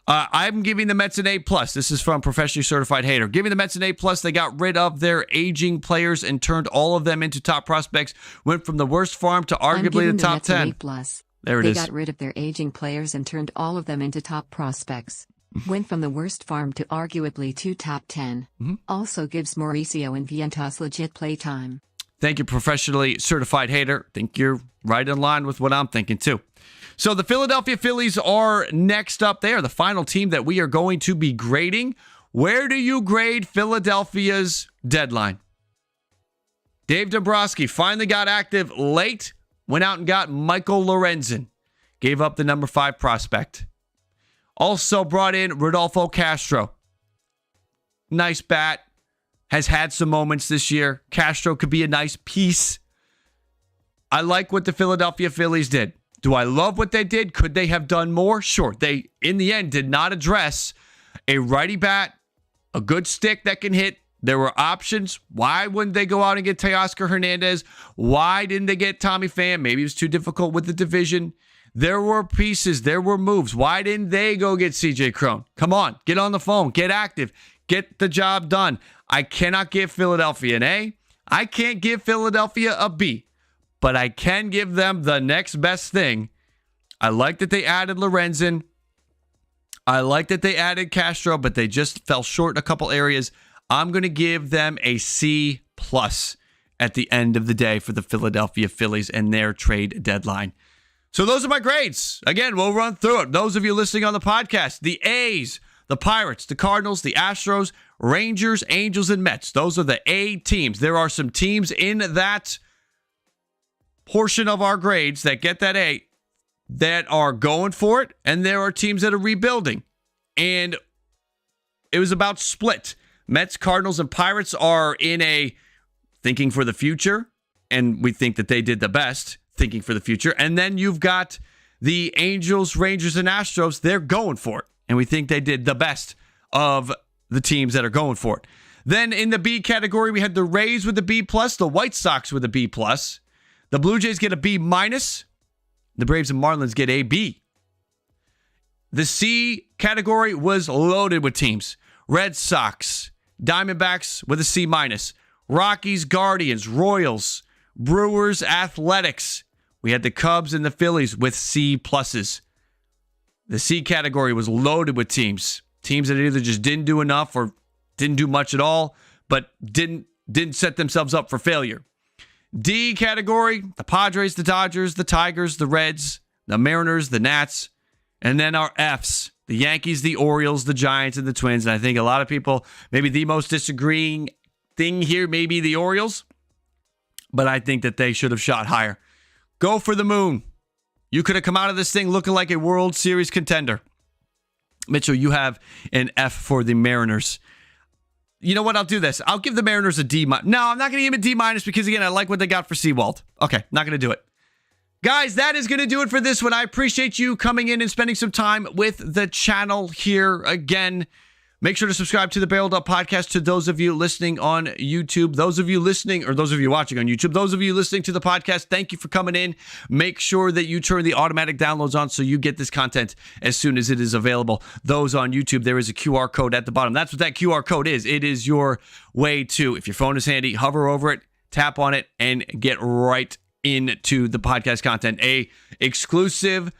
I'm giving the Mets an A+. This is from professionally certified hater. Giving the Mets an A+. They got rid of their aging players and turned all of them into top prospects. Went from the worst farm to arguably the top 10. There it is. They got rid of their aging players and turned all of them into top prospects. Went from the worst farm to arguably 2 top 10. Also gives Mauricio and Vientos legit play time. Thank you, professionally certified hater. Think you're right in line with what I'm thinking, too. So the Philadelphia Phillies are next up. They are the final team that we are going to be grading. Where do you grade Philadelphia's deadline? Dave Dombrowski finally got active late went out and got Michael Lorenzen. Gave up the number 5 prospect. Also brought in Rodolfo Castro. Nice bat. Has had some moments this year. Castro could be a nice piece. I like what the Philadelphia Phillies did. Do I love what they did? Could they have done more? Sure. They, in the end, did not address a righty bat, a good stick that can hit. There were options. Why wouldn't they go out and get Teoscar Hernandez? Why didn't they get Tommy Pham? Maybe it was too difficult with the division. There were pieces. There were moves. Why didn't they go get CJ Cron? Come on. Get on the phone. Get active. Get the job done. I cannot give Philadelphia an A. I can't give Philadelphia a B. But I can give them the next best thing. I like that they added Lorenzen. I like that they added Castro, but they just fell short in a couple areas. I'm going to give them a C+ at the end of the day for the Philadelphia Phillies and their trade deadline. So those are my grades. Again, we'll run through it. Those of you listening on the podcast, the A's, the Pirates, the Cardinals, the Astros, Rangers, Angels, and Mets. Those are the A teams. There are some teams in that portion of our grades that get that A that are going for it, and there are teams that are rebuilding. And it was about split. Mets, Cardinals, and Pirates are in a thinking for the future, and we think that they did the best thinking for the future. And then you've got the Angels, Rangers, and Astros. They're going for it, and we think they did the best of the teams that are going for it. Then in the B category, we had the Rays with a B+, the White Sox with a B+, the Blue Jays get a B-, the Braves and Marlins get a B. The C category was loaded with teams. Red Sox, Diamondbacks with a C-, Rockies, Guardians, Royals, Brewers, Athletics. We had the Cubs and the Phillies with C+. The C category was loaded with teams. Teams that either just didn't do enough or didn't do much at all, but didn't set themselves up for failure. D category, the Padres, the Dodgers, the Tigers, the Reds, the Mariners, the Nats, and then our Fs, the Yankees, the Orioles, the Giants, and the Twins. And I think a lot of people, maybe the most disagreeing thing here may be the Orioles, but I think that they should have shot higher. Go for the moon. You could have come out of this thing looking like a World Series contender. Mitchell, you have an F for the Mariners. You know what? I'll do this. I'll give the Mariners a D-. No, I'm not going to give them a D- because, again, I like what they got for Seawald. Okay, not going to do it. Guys, that is going to do it for this one. I appreciate you coming in and spending some time with the channel here again. Make sure to subscribe to the Barreled Up Podcast to those of you listening on YouTube. Those of you listening, or those of you watching on YouTube, those of you listening to the podcast, thank you for coming in. Make sure that you turn the automatic downloads on so you get this content as soon as it is available. Those on YouTube, there is a QR code at the bottom. That's what that QR code is. It is your way to, if your phone is handy, hover over it, tap on it, and get right into the podcast content. A exclusive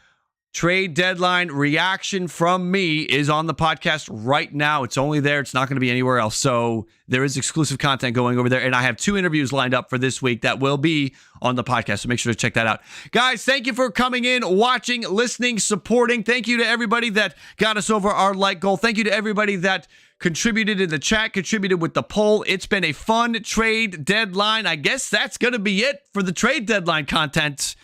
trade deadline reaction from me is on the podcast right now. It's only there. It's not going to be anywhere else. So there is exclusive content going over there. And I have 2 interviews lined up for this week that will be on the podcast. So make sure to check that out. Guys, thank you for coming in, watching, listening, supporting. Thank you to everybody that got us over our like goal. Thank you to everybody that contributed in the chat, contributed with the poll. It's been a fun trade deadline. I guess that's going to be it for the trade deadline content.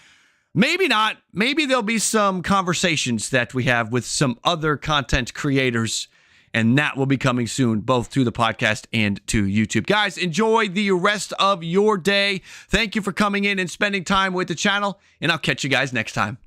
Maybe not. Maybe there'll be some conversations that we have with some other content creators, and that will be coming soon, both to the podcast and to YouTube. Guys, enjoy the rest of your day. Thank you for coming in and spending time with the channel, and I'll catch you guys next time.